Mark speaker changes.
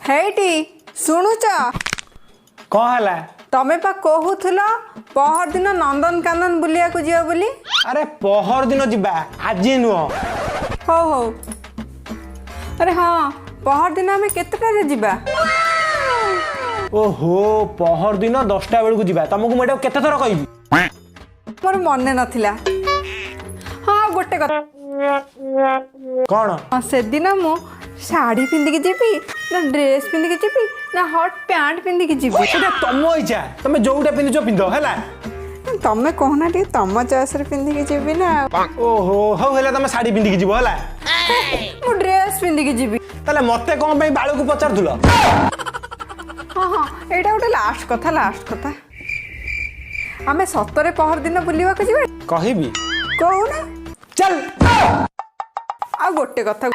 Speaker 1: ହେଇଟି ଶୁଣୁଛ
Speaker 2: कौन हला?
Speaker 1: तमे पा कहूथिल पहर दिन नंदनकानन बुलिया को जियो बोली।
Speaker 2: अरे पहर दिन जीवा आज नुह।
Speaker 1: हो हो अरे हाँ पहर दिन आमे केतेटा जिबा?
Speaker 2: ओहो पहर दिन 10टा बेलू जीवा तुमको मुझे केते थर कहबी
Speaker 1: मोर मने नथिला। हाँ गोटे कथा
Speaker 2: कौन
Speaker 1: से दिन मु साड़ी पिंधिकी जीबी ना ड्रेस पिंधिकी जीबी ना हॉट पैंट पिंधिकी जीबी।
Speaker 2: एटा तुम इच्छा तुम जोटा पिंधुछ पिंध है।
Speaker 1: तमे कहना टी तम चॉइस रे पिंधिकी जीबी ना।
Speaker 2: ओहो हौ हेला तुम साड़ी पिंधिकी जीव है।
Speaker 1: मु ड्रेस पिंधिकी जीबी।
Speaker 2: ताले मते कौन पे बाळू को पचारथुल?
Speaker 1: हाँ हाँ एटा गोटे लास्ट कथा आमे सतरे पहर दिन बुलिवा को जीवा
Speaker 2: कहबी
Speaker 1: कहू ना।
Speaker 2: चल
Speaker 1: आ गोटे कथा